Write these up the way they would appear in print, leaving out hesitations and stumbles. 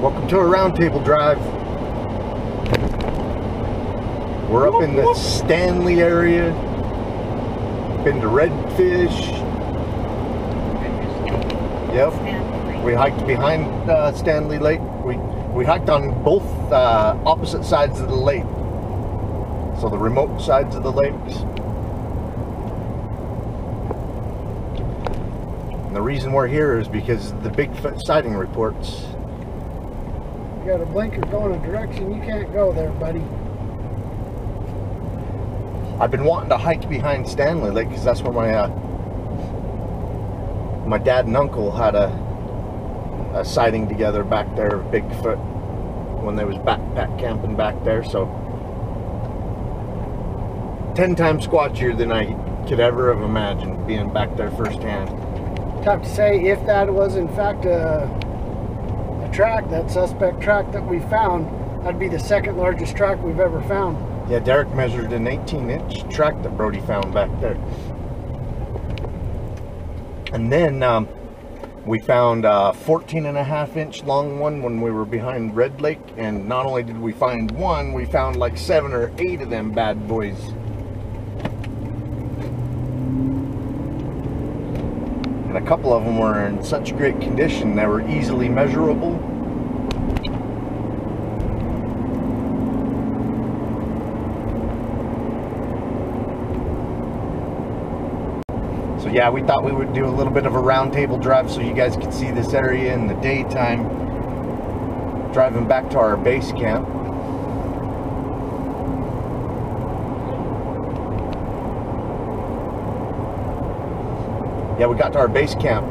Welcome to a roundtable drive. We're up in the Stanley area. Been to Redfish. Yep. We hiked behind Stanley Lake. We hiked on both opposite sides of the lake. So the remote sides of the lakes. And the reason we're here is because of the Bigfoot sighting reports. You got a blinker going a direction you can't go there, buddy. I've been wanting to hike behind Stanley Lake because that's where my dad and uncle had a sighting together back there of Bigfoot when they was backpack camping back there. So 10 times squatchier than I could ever have imagined being back there firsthand. Tough to say if that was in fact a track, that suspect track that we found. That'd be the second largest track we've ever found. Yeah, Derek measured an 18-inch track that Brody found back there. And then we found a 14.5-inch long one when we were behind Red Lake. And not only did we find one, we found like 7 or 8 of them bad boys. And a couple of them were in such great condition they were easily measurable. So yeah, we thought we would do a little bit of a roundtable drive so you guys could see this area in the daytime, driving back to our base camp. Yeah, we got to our base camp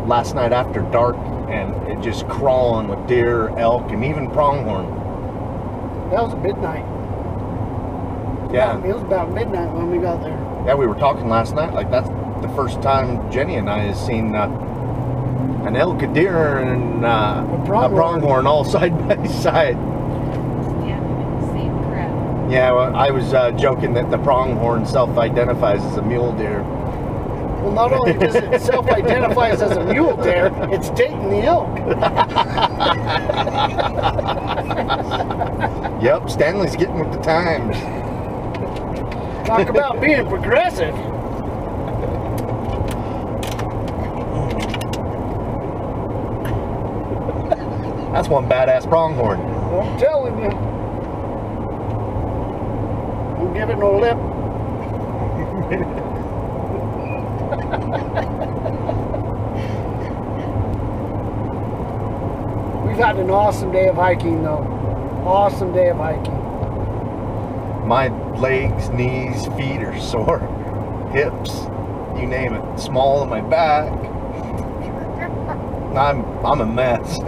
last night after dark, and it just crawling with deer, elk, and even pronghorn. That was midnight. Yeah. It was about midnight when we got there. Yeah, we were talking last night, like that's the first time Jenny and I have seen an elk, a deer, and a pronghorn all side by side. Yeah, well, I was joking that the pronghorn self-identifies as a mule deer. Well, not only does it self-identify as a mule deer, it's dating the elk. Yep, Stanley's getting with the times. Talk about being progressive. That's one badass pronghorn. I'm telling you. Don't give it no lip. We've had an awesome day of hiking, though. Awesome day of hiking. My legs, knees, feet are sore. Hips, you name it. Small in my back. I'm a mess.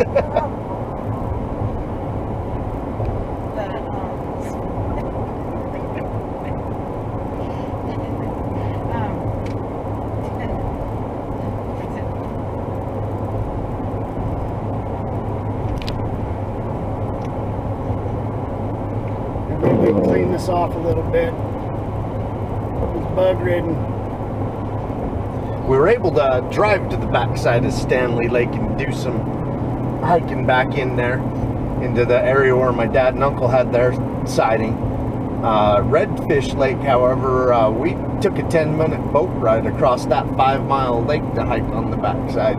Clean this off a little bit. It's bug ridden. We were able to drive to the backside of Stanley Lake and do some hiking back in there into the area where my dad and uncle had their sighting. Redfish Lake, however, we took a 10-minute boat ride across that 5-mile lake to hike on the backside.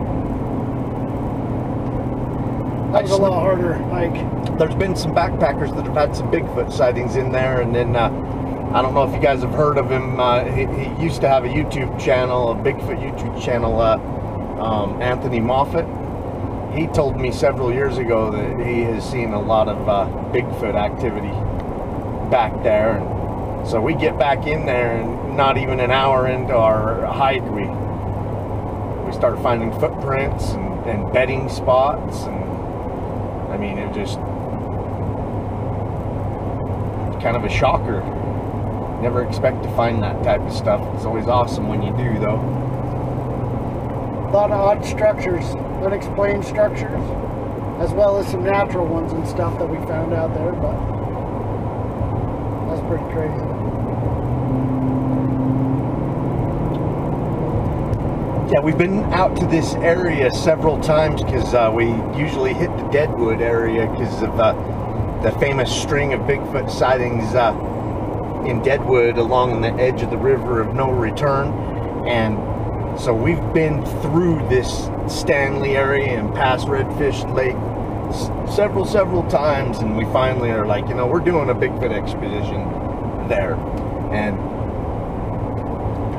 That was a lot harder hike. There's been some backpackers that have had some Bigfoot sightings in there, and then I don't know if you guys have heard of him. He used to have a YouTube channel, a Bigfoot YouTube channel, Anthony Moffat. He told me several years ago that he has seen a lot of Bigfoot activity back there. And so we get back in there, and not even an hour into our hike, we start finding footprints and bedding spots, and I mean, it just kind of a shocker. Never expect to find that type of stuff. It's always awesome when you do, though. A lot of odd structures, unexplained structures, as well as some natural ones and stuff that we found out there, but that's pretty crazy. Yeah, we've been out to this area several times because we usually hit the Deadwood area because of the famous string of Bigfoot sightings in Deadwood along the edge of the river of no return. And so we've been through this Stanley area and past Redfish Lake several times, and we finally are like, we're doing a Bigfoot expedition there. And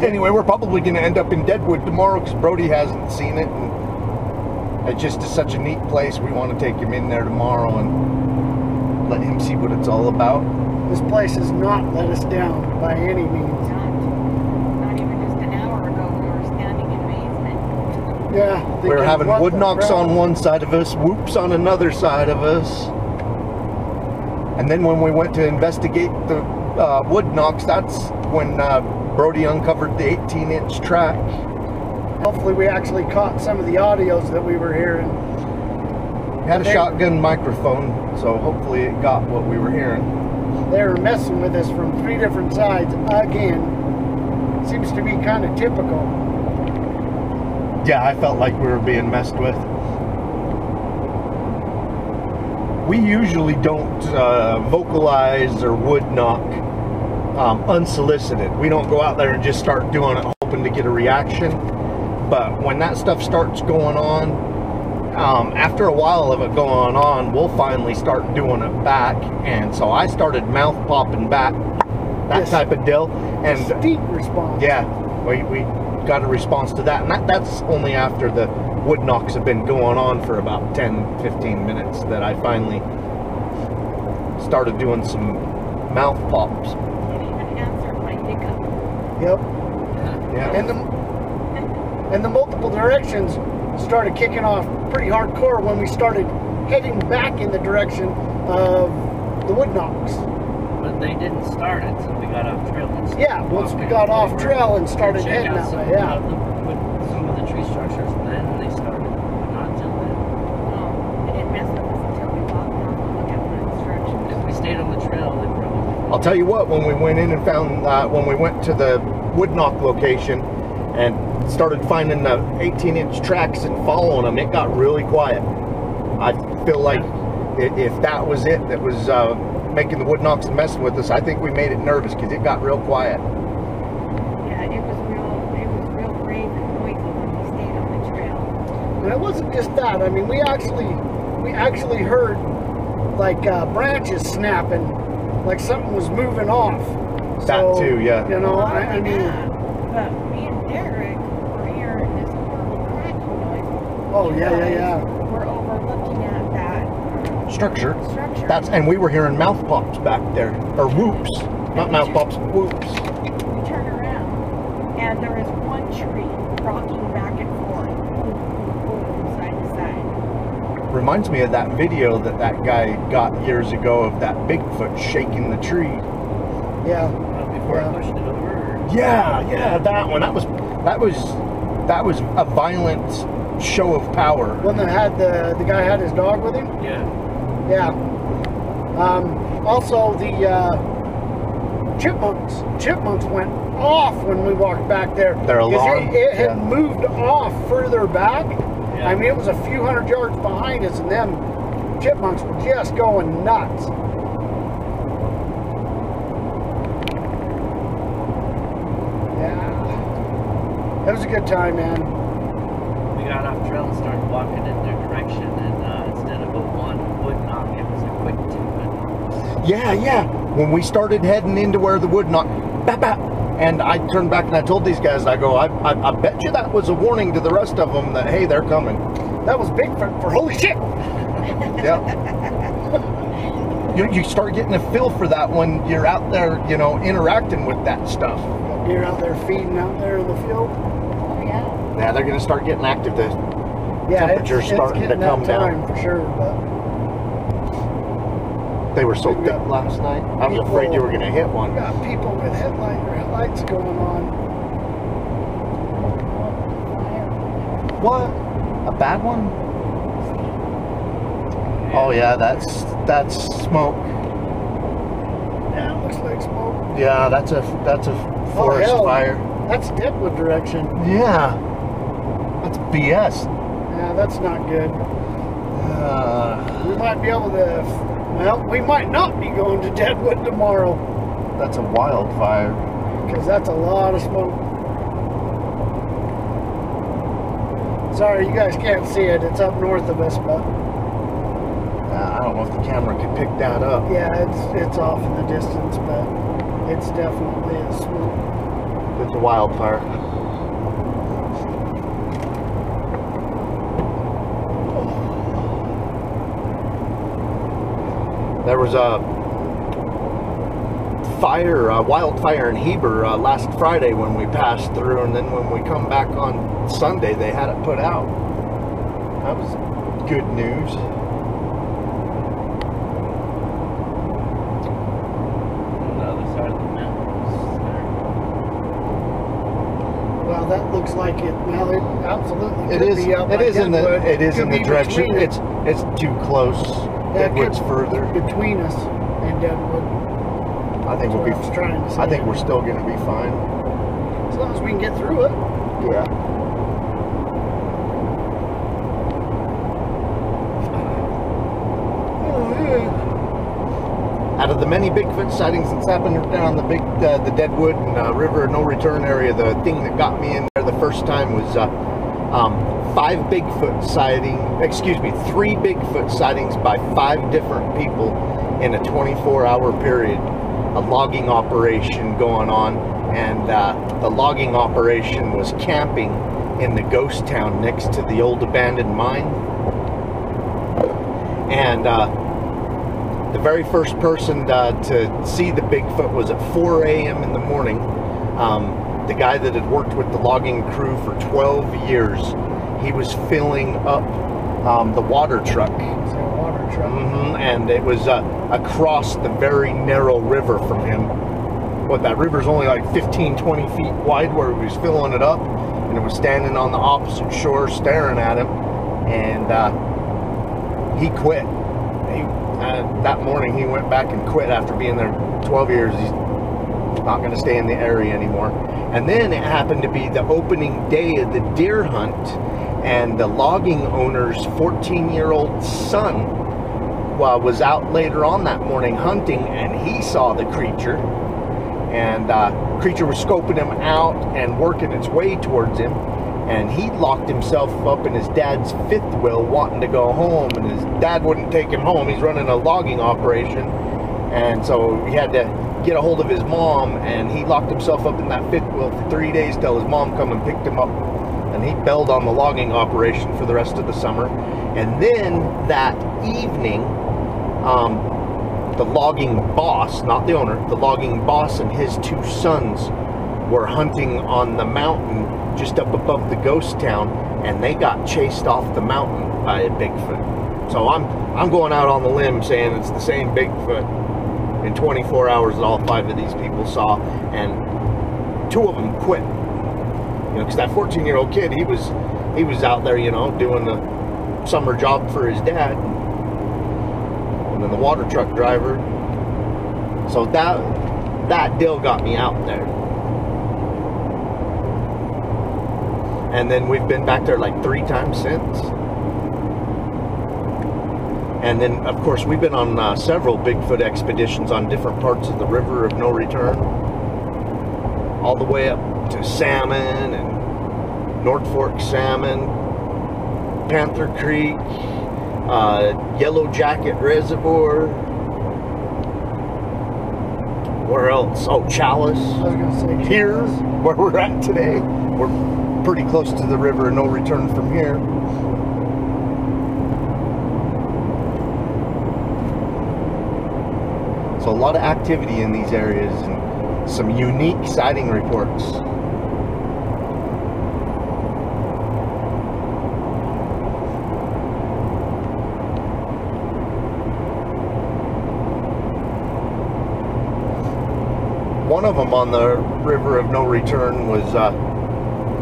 anyway, we're probably going to end up in Deadwood tomorrow because Brody hasn't seen it, and it just is such a neat place. We want to take him in there tomorrow and let him see what it's all about. This place has not let us down by any means. Not even just an hour ago, we were standing in amazement. Yeah. We were having wood knocks on one side of us, whoops on another side of us. And then when we went to investigate the wood knocks, that's when Brody uncovered the 18-inch track. Hopefully we actually caught some of the audios that we were hearing. We had a shotgun microphone, so hopefully it got what we were hearing. They were messing with us from 3 different sides again. Seems to be kind of typical. Yeah, I felt like we were being messed with. We usually don't vocalize or wood knock unsolicited. We don't go out there and just start doing it hoping to get a reaction. But when that stuff starts going on, after a while of it going on, we'll finally start doing it back. And so I started mouth popping back, that type of deal. And steep response. Yeah, we got a response to that. And that's only after the wood knocks have been going on for about 10-15 minutes that I finally started doing some mouth pops. It even answered my hiccup. Yep. Yeah. And the multiple directions started kicking off pretty hardcore when we started heading back in the direction of the wood knocks. But they didn't start it until we got off trail. Yeah, once we got off trail and started heading that way, yeah. Some of the tree structures, then they started. But not until then. No, they didn't mess with us until we walked down and looked at the instructions. If we stayed on the trail, they probably... I'll tell you what, when we went in and found, when we went to the wood knock location and started finding the 18-inch tracks and following them, it got really quiet. I feel like if that was it that was making the wood knocks and messing with us, I think we made it nervous because it got real quiet. Yeah, it was real brave and noisy when we stayed on the trail. And it wasn't just that. I mean, we actually heard like branches snapping, like something was moving off. That too, yeah. I mean. But me and Derek were hearing this horrible cracking noise. Oh yeah. We're overlooking at that Structure. structure. And we were hearing mouth pops back there, or whoops, not mouth pops, whoops. We turn around, and there is one tree rocking back and forth, boom, side to side. Reminds me of that video that guy got years ago of that Bigfoot shaking the tree. Yeah. Before I pushed it over? Yeah, that one. That was a violent show of power. One that had the guy had his dog with him. Yeah. Yeah. Also the chipmunks went off when we walked back there. Their alarm. It had moved off further back. Yeah. I mean, it was a few hundred yards behind us, and them chipmunks were just going nuts. It was a good time, man. We got off trail and started walking in their direction, and instead of a one wood knock, it was a quick 2. Yeah. When we started heading into where the wood knock, bap, bap, and I turned back and I told these guys, I go, I bet you that was a warning to the rest of them that, hey, they're coming. That was Bigfoot for holy shit. Yeah. You start getting a feel for that when you're out there, interacting with that stuff. You're out there feeding out there in the field. Oh, yeah. Yeah, they're going to start getting active. The Yeah, temperature's starting to getting come that time down. for sure. But They were so thick last night. I was afraid you were going to hit one. we got people with headlights going on. What? A bad one? Oh yeah, that's smoke. Yeah, it looks like smoke. Yeah, that's a forest hell. fire. That's Deadwood direction. Yeah. BS. Yeah, that's not good. We might be able to, well, we might not be going to Deadwood tomorrow. That's a wildfire. Because that's a lot of smoke. Sorry, you guys can't see it. It's up north of us, but I don't know if the camera can pick that up. yeah, it's off in the distance, but it's definitely a smoke. It's a wildfire. There was a wildfire in Heber last Friday when we passed through, and then when we come back on Sunday, they had it put out. That was good news. On the other side of the mountains. Well, that looks like it. Well, it absolutely It could is. be up It by is in the. Deadwood. It is Could in the be direction. between it. It's too close. That Deadwood's could- further. between us and Deadwood. I think we'll be. That's what I was trying to say. I think we're still going to be fine. As long as we can get through it. Yeah. Out of the many Bigfoot sightings that's happened down the Deadwood and River of No Return area, the thing that got me in there the first time was 3 Bigfoot sightings by 5 different people in a 24-hour period. A logging operation going on, and the logging operation was camping in the ghost town next to the old abandoned mine. And the very first person to see the Bigfoot was at 4 a.m. in the morning. The guy that had worked with the logging crew for 12 years, he was filling up the water truck. It's a water truck. And it was across the very narrow river from him. What, that river's only like 15, 20 feet wide where he was filling it up, and it was standing on the opposite shore staring at him, and he quit. That morning he went back and quit after being there 12 years. He's not going to stay in the area anymore. And then it happened to be the opening day of the deer hunt, and the logging owner's 14-year-old son was out later on that morning hunting, and he saw the creature, and creature was scoping him out and working its way towards him, and he locked himself up in his dad's fifth wheel wanting to go home, and his dad wouldn't take him home. He's running a logging operation, and so he had to get a hold of his mom, and he locked himself up in that fifth wheel for 3 days till his mom come and picked him up, and he bailed on the logging operation for the rest of the summer. And then that evening, the logging boss, not the owner, the logging boss and his 2 sons were hunting on the mountain just up above the ghost town, and they got chased off the mountain by a Bigfoot. So I'm going out on the limb saying it's the same Bigfoot in 24 hours that all 5 of these people saw, and 2 of them quit. You know, because that 14-year-old kid, he was out there, you know, doing the summer job for his dad, and then the water truck driver. So that deal got me out there. And then we've been back there like 3 times since. And then, of course, we've been on several Bigfoot expeditions on different parts of the River of No Return, all the way up to Salmon and North Fork Salmon, Panther Creek, Yellow Jacket Reservoir. Where else? Oh, Chalice. I was going to say Here, where we're at today, we're pretty close to the River of No Return from here. So a lot of activity in these areas and some unique sighting reports. One of them on the River of No Return was a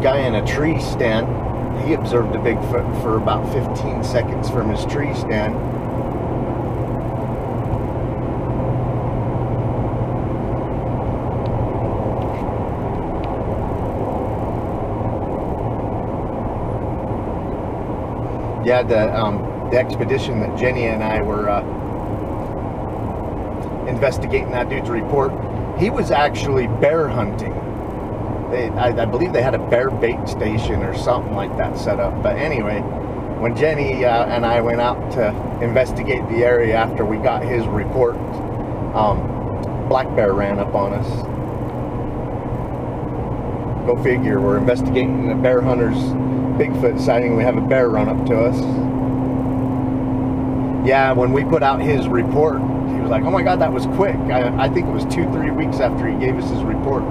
guy in a tree stand. He observed a Bigfoot for about 15 seconds from his tree stand. Yeah, the expedition that Jenny and I were investigating that dude's report, he was actually bear hunting. I believe they had a bear bait station or something like that set up. But anyway, when Jenny and I went out to investigate the area after we got his report, black bear ran up on us. Go figure, we're investigating a bear hunter's Bigfoot sighting, we have a bear run up to us. Yeah, when we put out his report, he was like, oh my God, that was quick. I think it was 2-3 weeks after he gave us his report,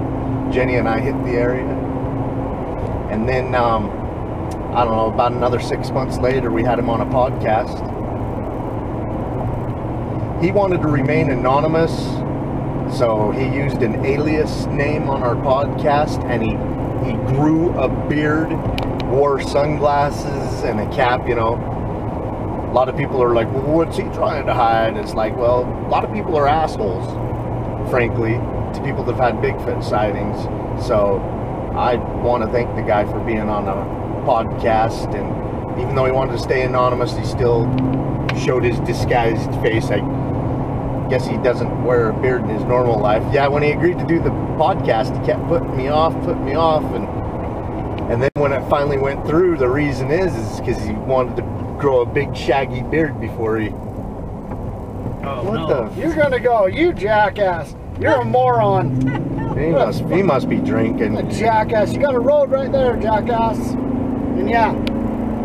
Jenny and I hit the area. And then, I don't know, about another 6 months later, we had him on a podcast. He wanted to remain anonymous, so he used an alias name on our podcast, and he grew a beard, wore sunglasses and a cap, you know. A lot of people are like, well, what's he trying to hide? It's like, well, a lot of people are assholes, frankly, to people that have had Bigfoot sightings. So I want to thank the guy for being on a podcast, and even though he wanted to stay anonymous, he still showed his disguised face. I guess he doesn't wear a beard in his normal life. Yeah, when he agreed to do the podcast, he kept putting me off, and then when it finally went through, the reason is because he wanted to grow a big shaggy beard before he... Oh, what no. the... You're gonna go, you jackass. You're a moron. He must be drinking. A jackass. You got a road right there, jackass. And yeah,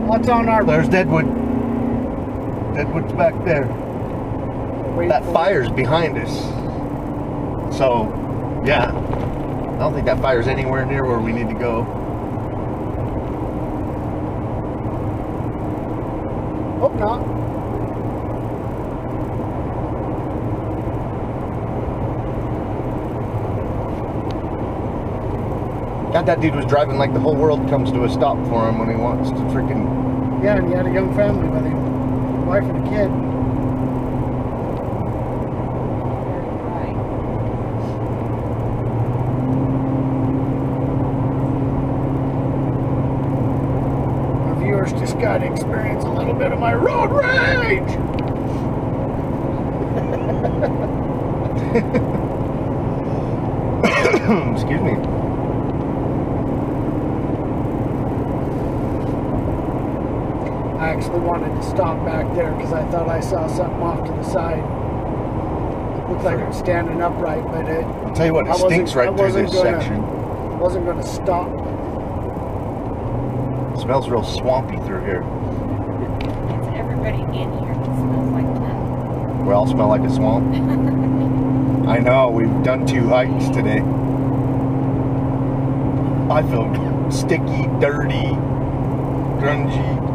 what's on our... There's Deadwood. Deadwood's back there. That fire's behind us. So, yeah. I don't think that fire's anywhere near where we need to go. Hope not. God, that dude was driving like the whole world comes to a stop for him when he wants to freaking... Yeah, and he had a young family with him. Wife and a kid. Right. Our viewers just got to experience a little bit of my road rage. Excuse me. I actually wanted to stop back there because I thought I saw something off to the side. It looked like it was standing upright, but it... I'll tell you what, it stinks right through this section. I wasn't going to stop. It smells real swampy through here. It's everybody in here that smells like that. We all smell like a swamp. I know, we've done 2 hikes today. I feel sticky, dirty, grungy.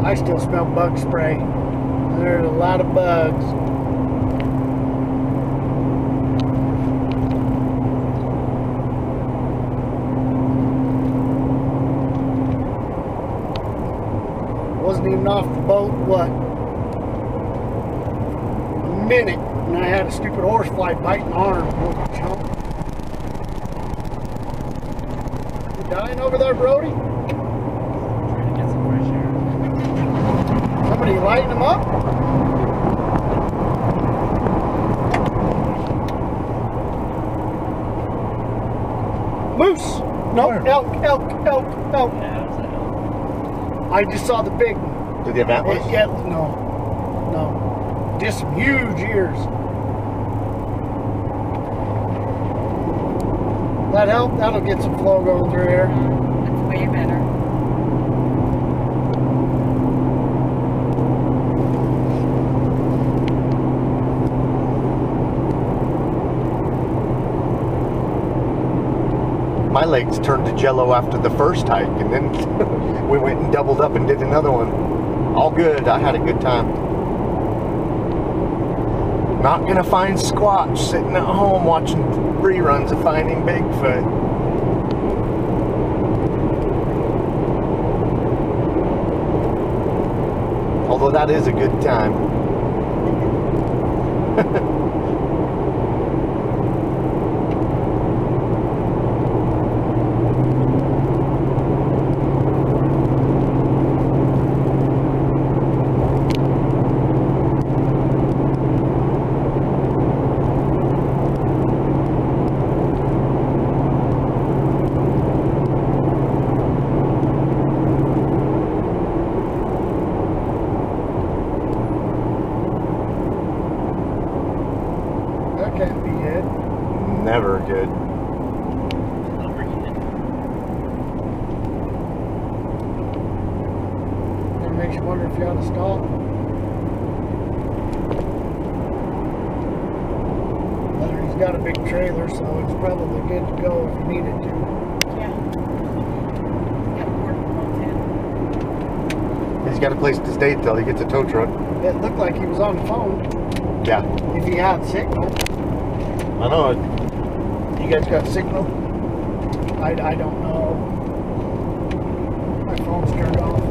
I still smell bug spray. There's a lot of bugs. Wasn't even off the boat, what? A minute, and I had a stupid horsefly bite my arm. Little chump. You dying over there, Brody? Trying to get some fresh air. Somebody lighting them up? Moose! No, Where? elk. Yeah, it was that elk. I just saw the big one. Did they have antlers? Yeah, no. Just some huge ears. That help? That'll get some flow going through here. That's way better. My legs turned to jello after the first hike, and then we went and doubled up and did another one. All good. I had a good time. Not gonna find Squatch sitting at home watching reruns of Finding Bigfoot. Although that is a good time. never good. Overheated. It makes you wonder if you ought to stop. But he's got a big trailer, so it's probably good to go if you needed to. Yeah. Got work on He's got a place to stay till he gets a tow truck. It looked like he was on the phone. Yeah. If he had signal. I know. You guys got signal? I don't know. My phone's turned off.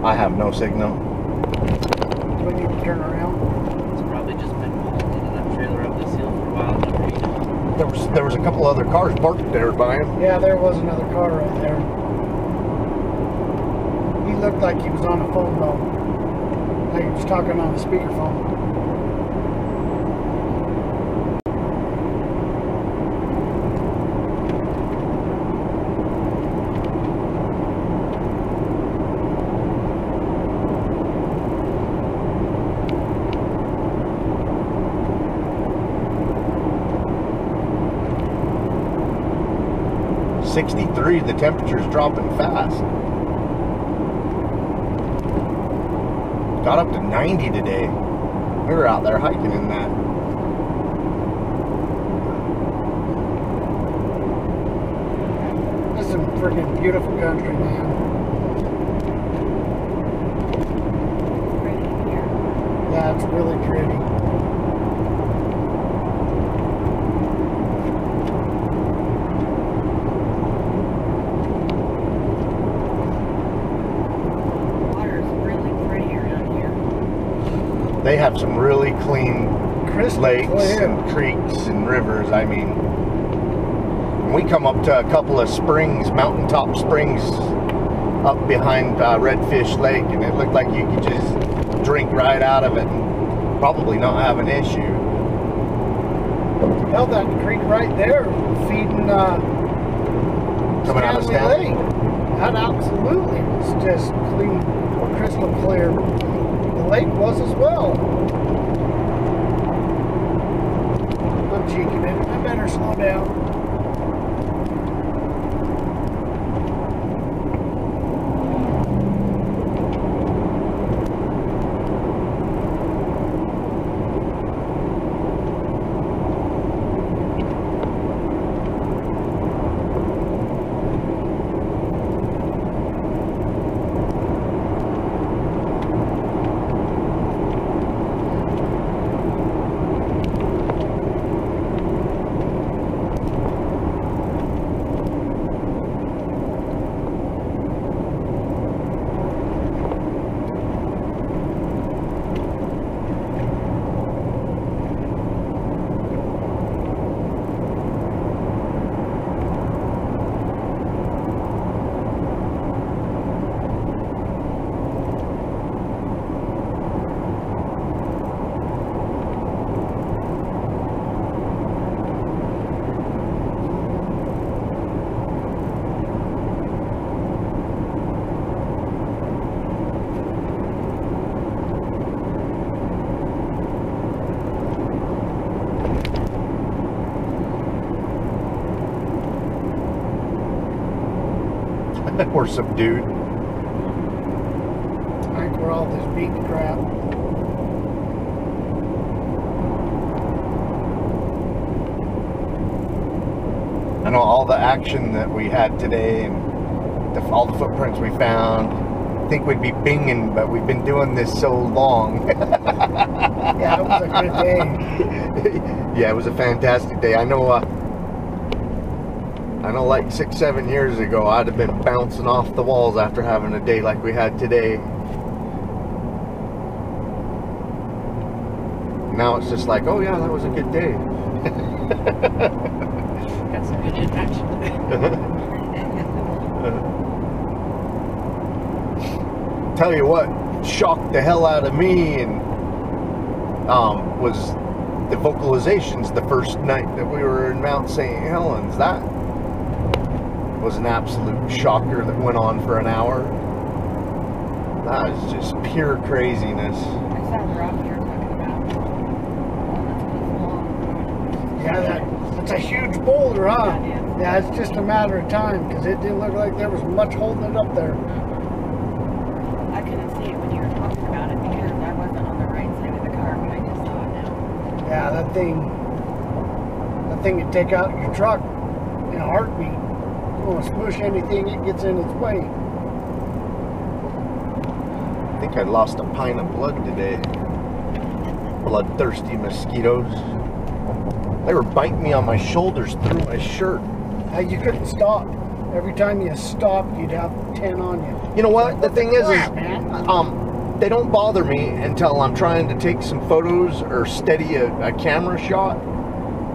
I have no signal. Do we need to turn around? It's probably just been pulled into that trailer up this hill for a while. Never eaten. There was a couple other cars parked there by him. Yeah, there was another car right there. He looked like he was on the phone though. Like he was talking on the speakerphone. 63, the temperature's dropping fast. Got up to 90 today. We were out there hiking in that. This is some freaking beautiful country, man. Right here. Yeah, it's really pretty. Water's really pretty around here. They have some really clean Crystal lakes clear. and creeks and rivers. I mean, we come up to a couple of springs, mountaintop springs up behind Redfish Lake, and it looked like you could just drink right out of it and probably not have an issue. Hell, that creek right there feeding Coming out of Stanley Stanley. Lake. That absolutely was just clean, crystal clear. The lake was as well. I'm cheeking it. I better slow down. We're subdued. I think we're all this beat crap. I know all the action that we had today and all the footprints we found. I think we'd be binging, but we've been doing this so long. Yeah, it was a good day. Yeah, it was a fantastic day. I know like 6-7 years ago, I'd have been bouncing off the walls after having a day like we had today. Now it's just like, oh yeah, that was a good day. Got some good action. Tell you what shocked the hell out of me and was the vocalizations the first night that we were in Mount St. Helens. That was an absolute shocker that went on for an hour. It's just pure craziness. I saw Rob you're talking about. Yeah, that's a huge boulder, huh? Yeah, it is. Yeah, it's just a matter of time because it didn't look like there was much holding it up there. I couldn't see it when you were talking about it because I wasn't on the right side of the car, but I just saw it now. Yeah, that thing would take out your truck in a heartbeat. You want to smush anything it gets in its way. I think I lost a pint of blood today. Bloodthirsty mosquitoes. They were biting me on my shoulders through my shirt. You couldn't stop. Every time you stopped, you'd have 10 on you. You know what? The thing is, man. they don't bother me until I'm trying to take some photos or steady a camera shot.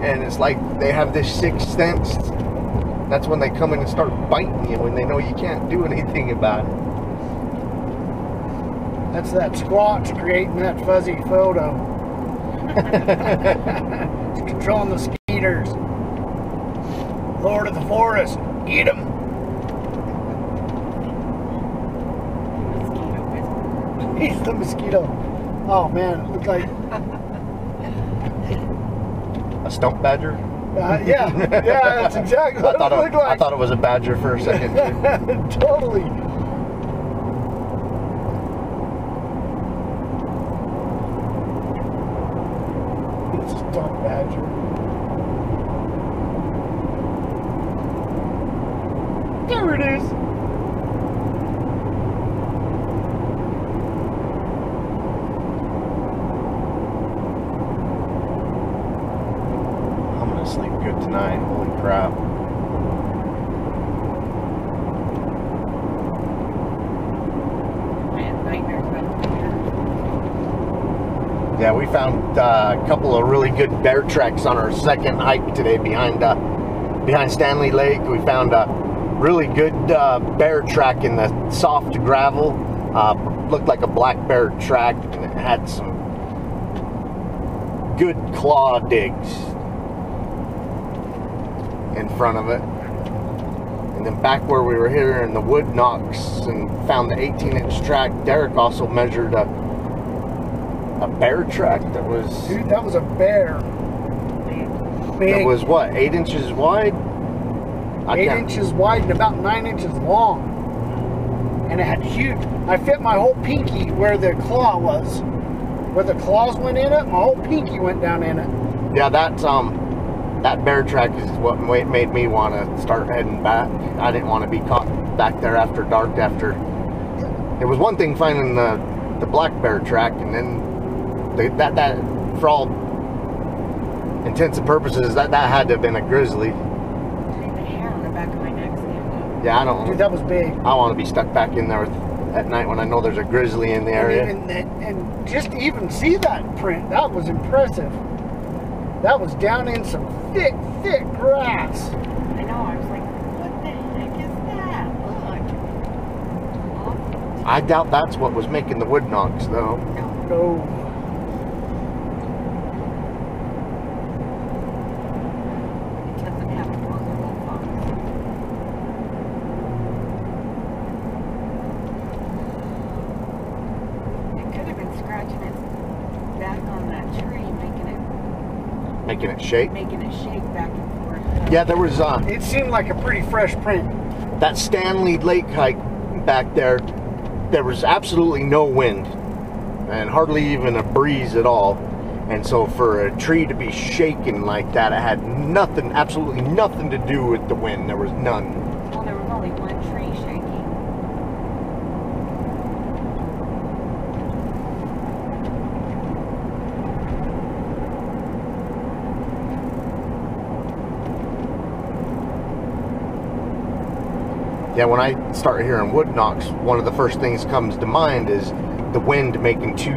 And it's like they have this sixth sense. That's when they come in and start biting you when they know you can't do anything about it. That's that Squatch creating that fuzzy photo. It's controlling the skeeters. Lord of the forest, eat 'em. Mosquito whisperer. He's the mosquito. Oh man, it looked like A stump badger? yeah, that's exactly what it looked I like. thought it was a badger for a second. Totally. It's a stump badger. There it is. I'm gonna sleep good tonight. Holy crap. I had nightmares about the bear. Yeah, we found a couple of really good bear tracks on our second hike today behind Stanley Lake. We found a really good bear track in the soft gravel. Looked like a black bear track, and it had some good claw digs in front of it. And then back where we were here in the wood knocks and found the 18-inch track, Derek also measured a bear track that was... Dude, that was a bear. Big. That was what, 8 inches wide? 8 inches wide and about 9 inches long. And it had huge... I fit my whole pinky where the claw was. Where the claws went in it, my whole pinky went down in it. Yeah, that bear track is what made me want to start heading back. I didn't want to be caught back there after dark. It was one thing finding the black bear track, and then that for all intents and purposes, that had to have been a grizzly. The hair on the back of my neck standing up. Yeah, I don't. Dude, that was big. I want to be stuck back in there at night when I know there's a grizzly in the area. And just to even see that print, that was impressive. That was down in some thick grass. I know, I was like, what the heck is that? Look. I doubt that's what was making the wood knocks, though. No. It doesn't have a vulnerable fox. It could have been scratching its back on that tree, Making it shake. making it shake back and forth. Yeah, there was It seemed like a pretty fresh print. that Stanley Lake hike back there. There was absolutely no wind and hardly even a breeze at all. And so for a tree to be shaking like that, it had nothing, absolutely nothing to do with the wind. There was none. Well, there was only one tree shaking. Yeah, when I start hearing wood knocks, one of the first things comes to mind is the wind making two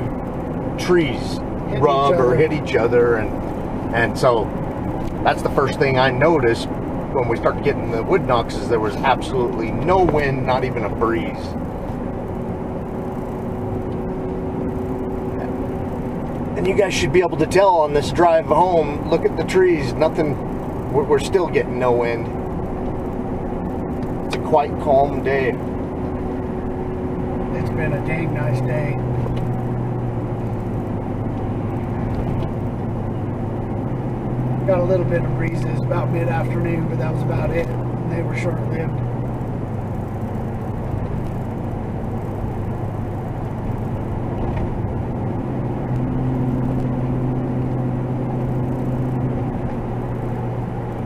trees rub or hit each other, and so that's the first thing I noticed when we started getting the wood knocks, is there was absolutely no wind, not even a breeze. And you guys should be able to tell on this drive home. Look at the trees, nothing. We're still getting no wind. It's a quite calm day. It's been a dang nice day. Got a little bit of breezes about mid-afternoon, but that was about it. They were short-lived.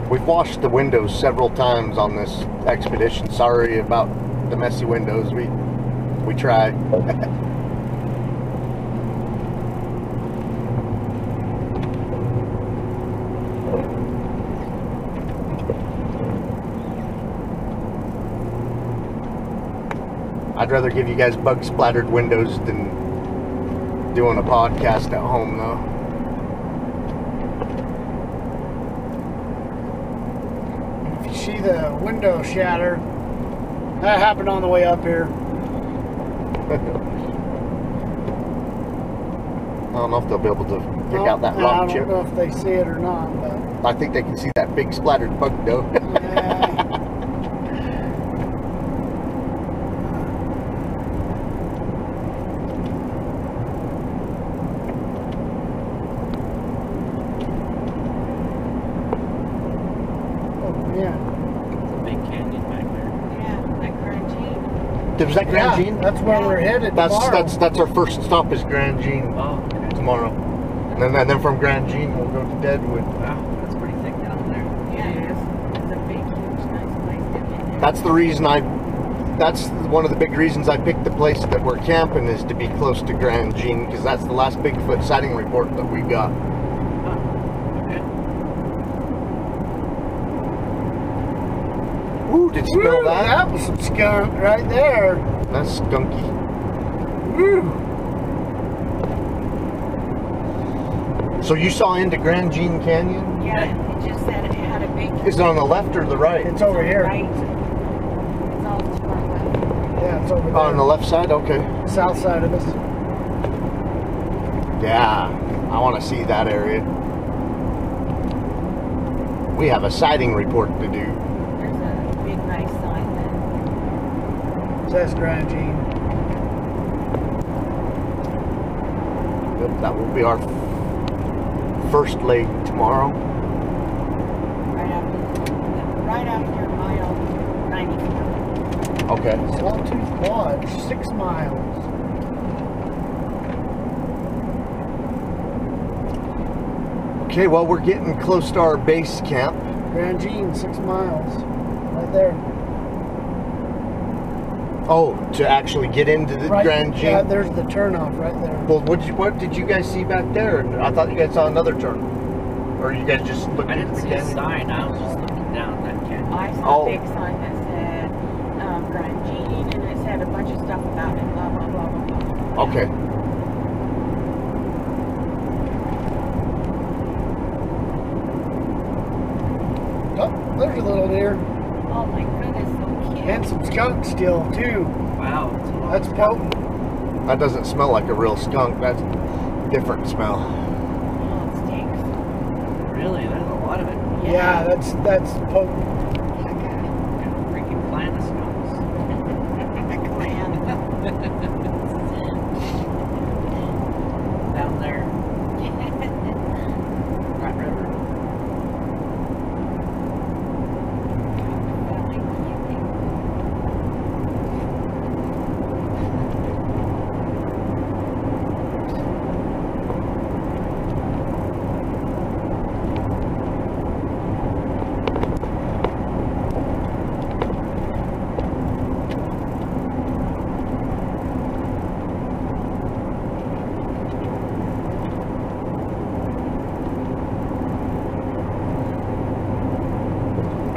We've washed the windows several times on this expedition. Sorry about the messy windows. We tried. I'd rather give you guys bug splattered windows than doing a podcast at home, though. If you see the window shatter, that happened on the way up here. I don't know if they'll be able to pick out that rock chip. I don't know if they see it or not, but I think they can see that big splattered bug, though. yeah. Was that Grand Jean? That's where we're headed tomorrow. That's our first stop is Grand Jean tomorrow. And then from Grand Jean we'll go to Deadwood. Wow, that's pretty thick down there. Yeah, it is. It's a big, huge, nice place to be there. That's the reason that's one of the big reasons I picked the place that we're camping is to be close to Grand Jean, because that's the last Bigfoot sighting report that we got. Ooh, did you smell that? That was some skunk right there. That's skunky. Woo. So you saw into Grand Jean Canyon? Yeah, it just said it had a big... Is it on the left or the right? It's over here. Right. It's all to our left. Yeah, it's over there. Oh, on the left side? Okay. South side of us. Yeah, I want to see that area. We have a sighting report to do. There's a big, nice sign there. Says Grand Jean. Yep, that will be our first leg tomorrow. Right after mile 94. Okay. Sawtooth Lodge, 6 miles. Okay, well, we're getting close to our base camp. Grand Jean, 6 miles. Right there. Oh, to actually get into the Grand Jean? Yeah, there's the turnoff right there. Well, what did you guys see back there? I thought you guys saw another turn. Or you guys just looked I at didn't the see canyon? a sign. I was just looking down that canyon. I saw a big sign that said Grand Jean, and it said a bunch of stuff about it, blah, blah, blah, blah, blah. Okay. Oh, there's a little deer. Oh my goodness, so cute. And some skunk still, too. Wow. That's potent. That doesn't smell like a real skunk. That's a different smell. Oh, it stinks. Really? There's a lot of it. Yeah, that's potent. Freaking plant of skunks. Down there. Rat River.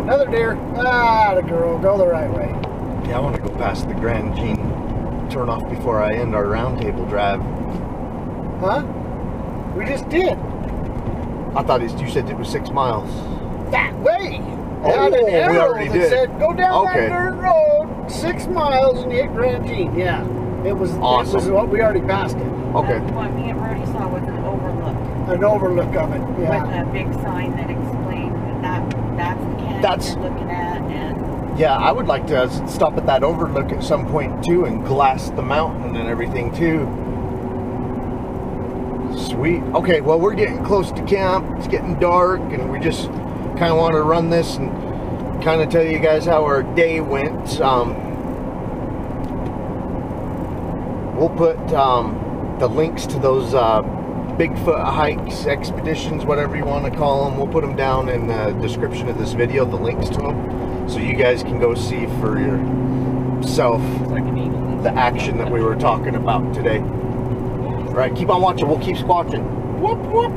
Another deer. Ah, the girl. Go the right way. Yeah, I want to go past the Grand Jean turn off before I end our round table drive. Huh? We just did. I thought you said it was 6 miles. That way. Oh, Had an we arrow already that did. said, go down Okay. that dirt road, 6 miles, and you hit Grand Jean. Yeah. It was Awesome. It was what we already passed it. Okay. What me and Brody saw was an overlook. An overlook of it. Yeah. With a big sign that explained that's the canyon That's- you're looking at, and yeah, I would like to stop at that overlook at some point too and glass the mountain and everything too. Sweet. Okay, well, we're getting close to camp. It's getting dark, and we just kind of want to run this and kind of tell you guys how our day went. We'll put the links to those Bigfoot hikes, expeditions, whatever you want to call them. We'll put them down in the description of this video, the links to them, so you guys can go see for yourself the action that we were talking about today. All right, keep on watching. We'll keep squatching. Whoop, whoop.